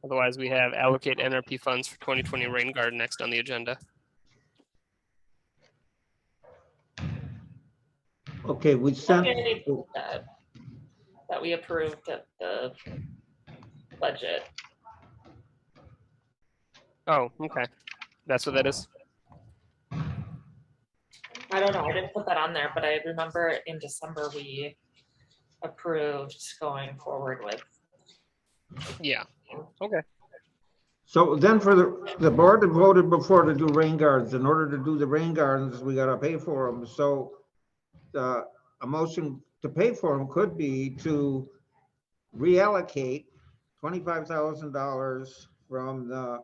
Otherwise, we have allocate NRP funds for 2020 rain garden next on the agenda. Okay, we sent. That we approved at the budget. Oh, okay. That's what that is. I don't know. I didn't put that on there, but I remember in December we approved going forward with. Yeah. Okay. So then for the board that voted before to do rain gardens, in order to do the rain gardens, we got to pay for them. So a motion to pay for them could be to reallocate $25,000 from the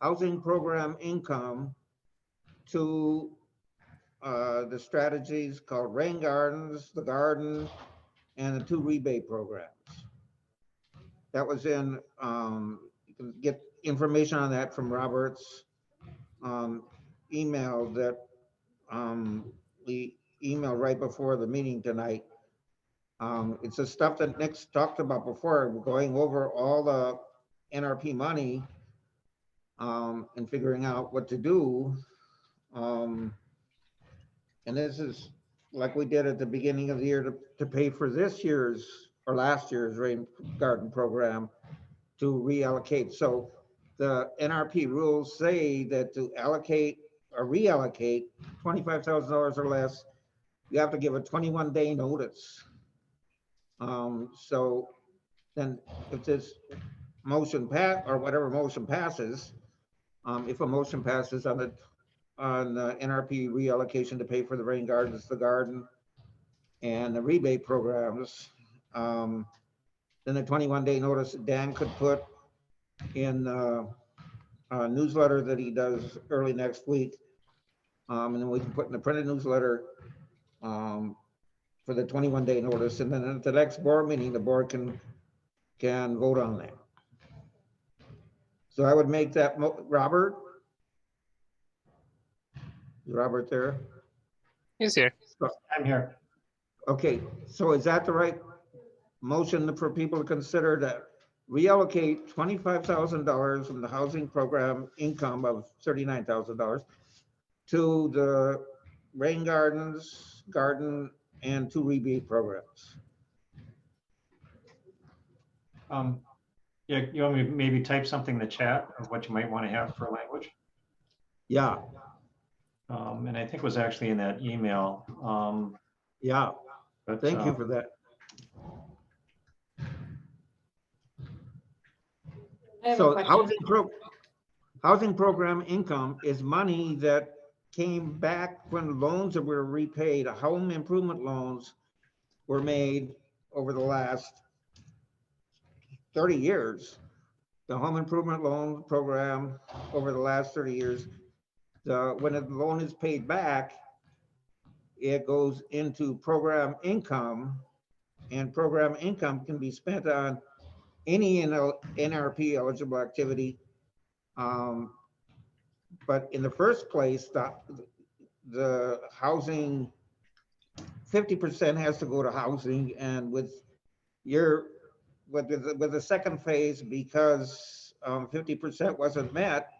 housing program income to the strategies called rain gardens, the garden, and the 2 rebate programs. That was in, you can get information on that from Robert's email that we emailed right before the meeting tonight. It's the stuff that Nick's talked about before, going over all the NRP money and figuring out what to do. And this is like we did at the beginning of the year to pay for this year's or last year's rain garden program to reallocate. So the NRP rules say that to allocate or reallocate $25,000 or less, you have to give a 21-day notice. So then if this motion or whatever motion passes, if a motion passes on the NRP reallocation to pay for the rain gardens, the garden, and the rebate programs, then the 21-day notice Dan could put in a newsletter that he does early next week, and then we can put in the printed newsletter for the 21-day notice, and then at the next board meeting, the board can vote on that. So I would make that, Robert? Is Robert there? He's here. I'm here. Okay, so is that the right motion for people to consider, to reallocate $25,000 from the housing program income of $39,000 to the rain gardens, garden, and 2 rebate programs? Yeah, you want me to maybe type something in the chat of what you might want to have for language? Yeah. And I think it was actually in that email. Yeah, But, thank you for that. So housing program income is money that came back when loans that were repaid, home improvement loans were made over the last 30 years. The home improvement loan program over the last 30 years, when a loan is paid back, it goes into program income, and program income can be spent on any NRP eligible activity. But in the first place, the housing, 50% has to go to housing, and with the second phase, because 50% wasn't met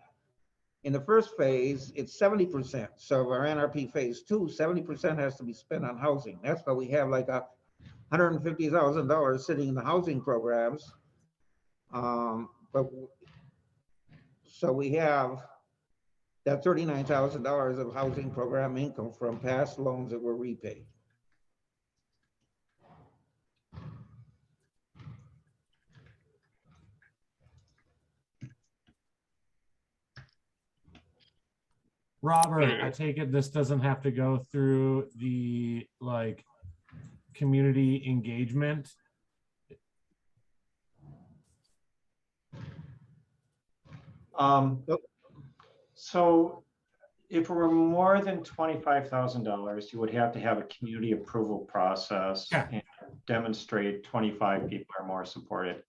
in the first phase, it's 70%. So our NRP phase 2, 70% has to be spent on housing. That's why we have like $150,000 sitting in the housing programs. So we have that $39,000 of housing program income from past loans that were repaid. Robert, I take it this doesn't have to go through the community engagement. So if it were more than $25,000, you would have to have a community approval process and demonstrate 25 people or more support it.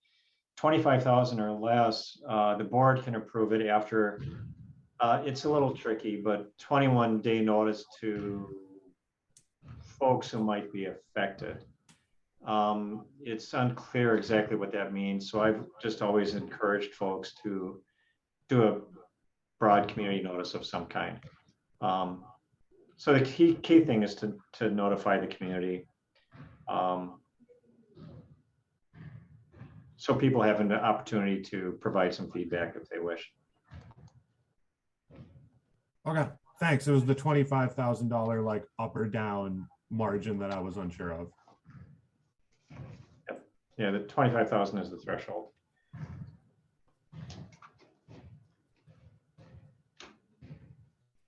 25,000 or less, the board can approve it after, it's a little tricky, but 21-day notice to folks who might be affected. It's unclear exactly what that means. So I've just always encouraged folks to do a broad community notice of some kind. So the key thing is to notify the community. So people have an opportunity to provide some feedback if they wish. Okay, thanks. It was the $25,000 like up or down margin that I was unsure of. Yeah, the 25,000 is the threshold.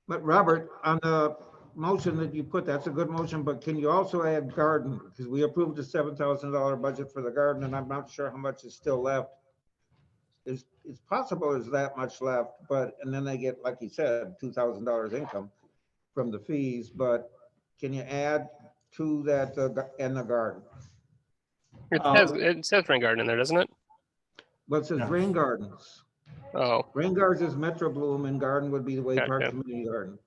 But Robert, on the motion that you put, that's a good motion, but can you also add garden? Because we approved a $7,000 budget for the garden, and I'm not sure how much is still left. It's possible there's that much left, but, and then they get, like you said, $2,000 income from the fees, but can you add to that and the garden? It says rain garden in there, doesn't it? Well, it says Yeah. rain gardens. Oh, Rain gardens is Metro Bloom, and garden would be the Waite Park Gotcha. Community Garden.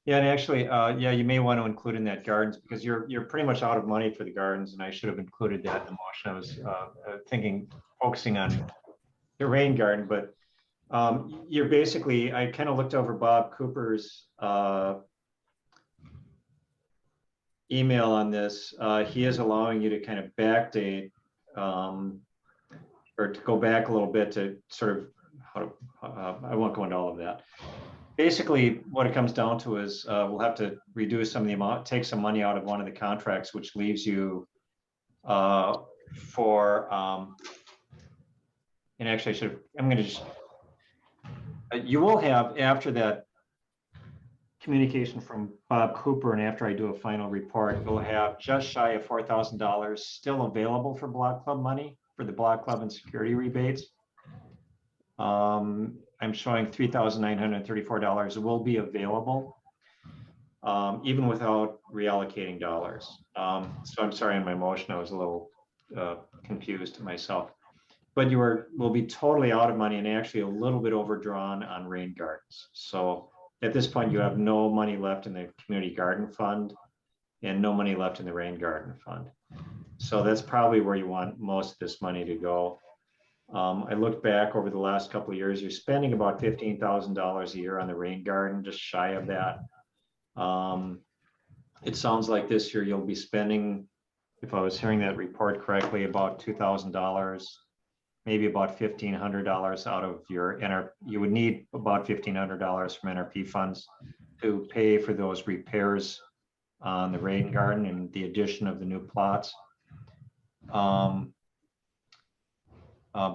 Yeah, and actually, yeah, you may want to include in that gardens because you're pretty much out of money for the gardens, and I should have included that in the motion. I was focusing on the rain garden, but you're basically, I kind of looked over Bob Cooper's email on this. He is allowing you to kind of backdate or to go back a little bit to sort of I won't go into all of that. Basically, what it comes down to is we'll have to reduce some of the amount, take some money out of one of the contracts, which leaves you for, and actually I'm going to just, you will have after that communication from Bob Cooper and after I do a final report, you'll have just shy of $4,000 still available for Block Club money for the Block Club and security rebates. I'm showing $3,934 will be available, even without reallocating dollars. So I'm sorry, in my motion, I was a little confused myself. But will be totally out of money and actually a little bit overdrawn on rain gardens. So at this point, you have no money left in the community garden fund and no money left in the rain garden fund. So that's probably where you want most of this money to go. I looked back over the last couple of years, you're spending about $15,000 a year on the rain garden, just shy of that. It sounds like this year you'll be spending, if I was hearing that report correctly, about $2,000, maybe about $1,500 out of your NRP. You would need about $1,500 from NRP funds to pay for those repairs on the rain garden and the addition of the new plots.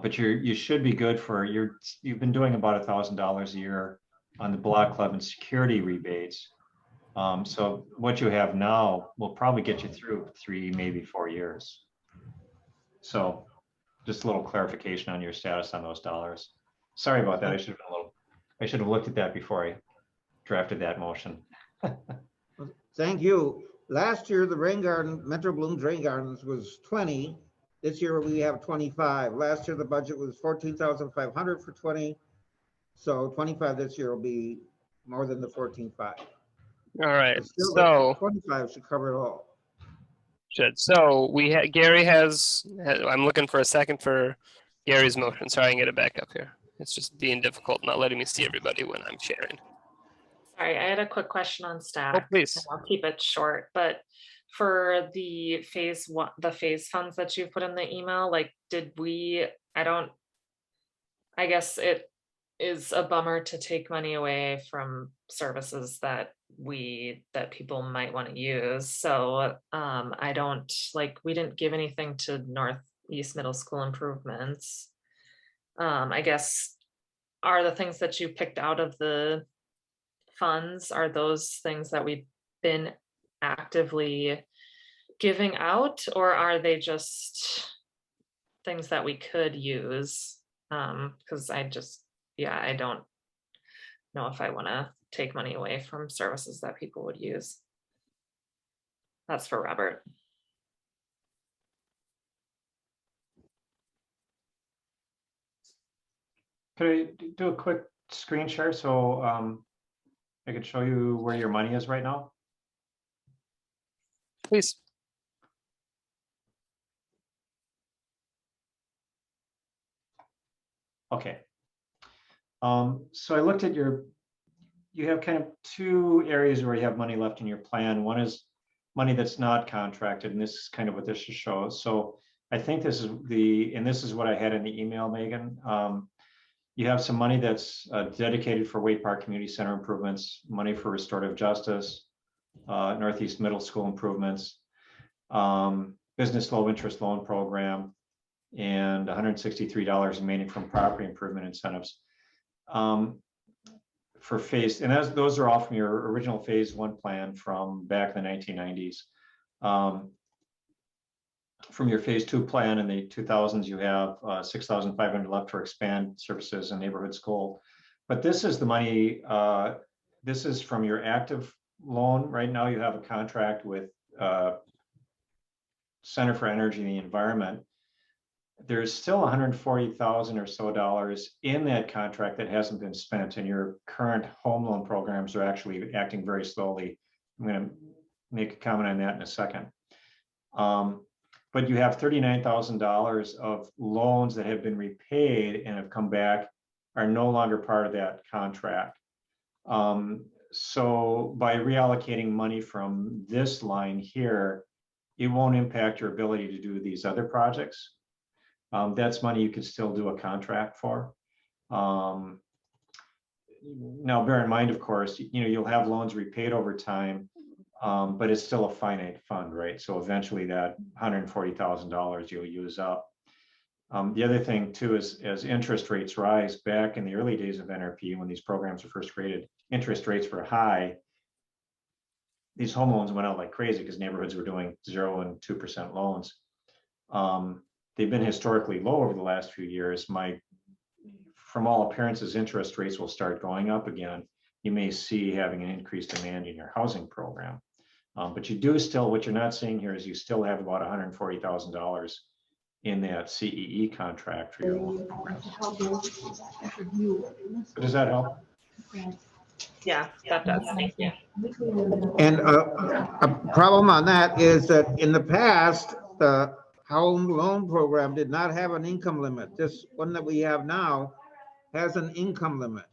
But you should be good for you've been doing about $1,000 a year on the Block Club and security rebates. So what you have now will probably get you through 3, maybe 4 years. So just a little clarification on your status on those dollars. Sorry about that. I should have looked at that before I drafted that motion. Thank you. Last year, the rain garden, Metro Bloom's rain gardens was 20. This year we have 25. Last year the budget was 14,500 for 20. So 25 this year will be more than the 14,500. all right. Still, So 25 should cover it all. should. So Gary has. I'm looking for a second for Gary's motion. Sorry, I can get it back up here. It's just being difficult, not letting me see everybody when I'm sharing. Sorry, I had a quick question on Oh, stack. please. And I'll keep it short, but for the phase funds that you've put in the email, like, I guess it is a bummer to take money away from services that people might want to use. So we didn't give anything to Northeast Middle School improvements. I guess, are the things that you picked out of the funds, are those things that we've been actively giving out, or are they just things that we could use? Because I don't know if I want to take money away from services that people would use. That's for Robert. Could I do a quick screen share so I could show you where your money is right now? Please. Okay. So I looked at you have kind of two areas where you have money left in your plan. One is money that's not contracted, and this is kind of what this shows. So I think this is what I had in the email, Megan. You have some money that's dedicated for Waite Park Community Center improvements, money for restorative justice, Northeast Middle School improvements, business low interest loan program, and $163 remaining from property improvement incentives. For phase, and those are all from your original phase one plan from back in the 1990s. From your phase two plan in the 2000s, you have 6,500 left for expand services and neighborhood school. But this is the money, this is from your active loan. Right now you have a contract with Center for Energy and the Environment. There's still 140,000 or so dollars in that contract that hasn't been spent, and your current home loan programs are actually acting very slowly. I'm going to make a comment on that in a second. But you have $39,000 of loans that have been repaid and have come back, are no longer part of that contract. So by reallocating money from this line here, it won't impact your ability to do these other projects. That's money you could still do a contract for. Now, bear in mind, of course, you'll have loans repaid over time, but it's still a finite fund, right? So eventually that $140,000 you'll use up. The other thing too is as interest rates rise, back in the early days of NRP, when these programs were first created, interest rates were high. These home loans went out like crazy because neighborhoods were doing 0% and 2% loans. They've been historically low over the last few years. From all appearances, interest rates will start going up again. You may see having an increased demand in your housing program. But you do still, what you're not seeing here is you still have about $140,000 in that CEE contract for your loan programs. Does that help? Yeah, that does. Thank you. And a problem on that is that in the past, the home loan program did not have an income limit. This one that we have now has an income limit.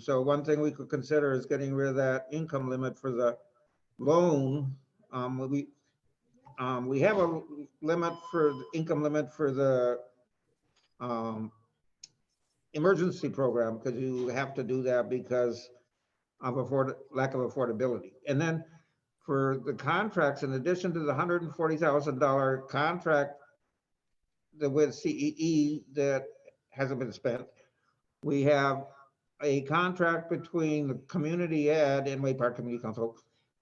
So one thing we could consider is getting rid of that income limit for the loan. We have a limit for the income limit for the emergency program, because you have to do that because of lack of affordability. And then for the contracts, in addition to the $140,000 contract with CEE that hasn't been spent, we have a contract between the community ed and Waite Park Community Council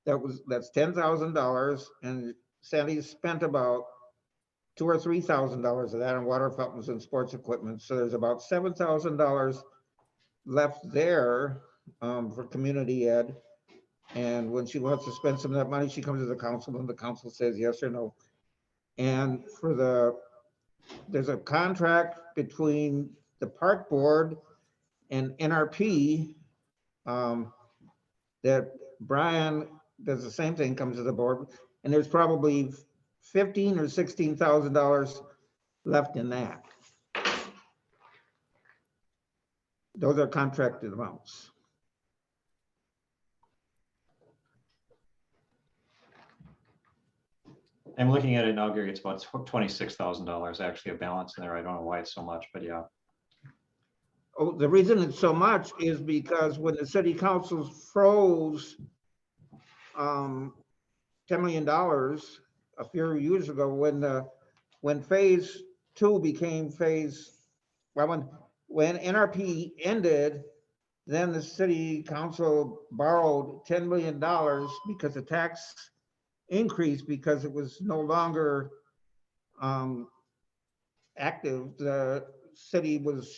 that's $10,000, and Sandy spent about $2,000 or $3,000 of that on water fountains and sports equipment. So there's about $7,000 left there for community ed. And when she wants to spend some of that money, she comes to the council and the council says yes or no. And there's a contract between the park board and NRP that Brian does the same thing, comes to the board, and there's probably $15,000 or $16,000 left in that. Those are contracted amounts. I'm looking at it now, Gary. It's about $26,000 actually a balance in there. I don't know why it's so much, but yeah. Oh, the reason it's so much is because when the city council froze $10 million a few years ago, when phase two became when NRP ended, then the city council borrowed $10 million because the tax increased because it was no longer active. The city was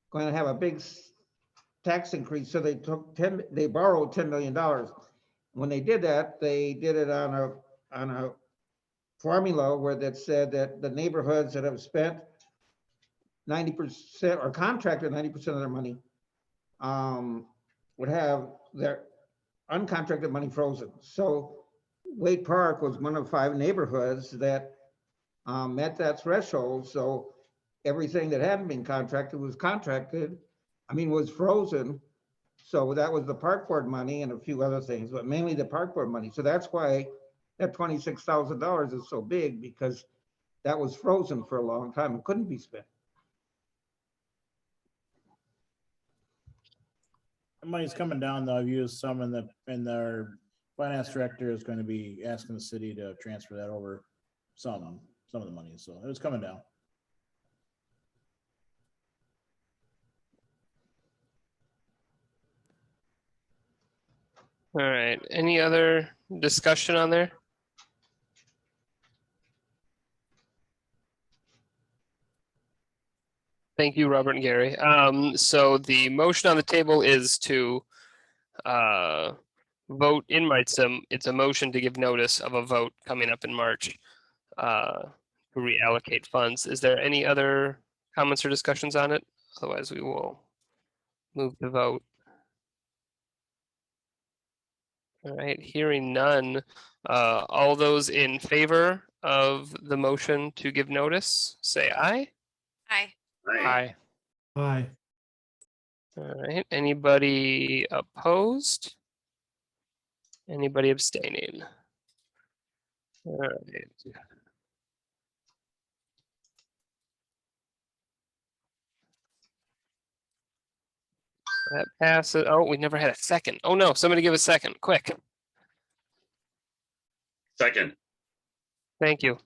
going to have a big tax increase, so they borrowed $10 million. When they did that, they did it on a formula where that said that the neighborhoods that have spent 90% or contracted 90% of their money would have their uncontracted money frozen. So Waite Park was one of 5 neighborhoods that met that threshold. So everything that hadn't been contracted was contracted, was frozen. So that was the park board money and a few other things, but mainly the park board money. So that's why that $26,000 is so big, because that was frozen for a long time and couldn't be spent. Money's coming down though. I've used some and their finance director is going to be asking the city to transfer that over some of the money. So it was coming down. All right, any other discussion on there? Thank you, Robert and Gary. So the motion on the table is to vote in Mightsum. It's a motion to give notice of a vote coming up in March to reallocate funds. Is there any other comments or discussions on it? Otherwise, we will move the vote. All right, hearing none. All those in favor of the motion to give notice, say aye. Aye. Aye. Aye. All right, anybody opposed? Anybody abstaining? All right. That passes. Oh, we never had a second. Oh no, somebody give a second, quick. Second. Thank you.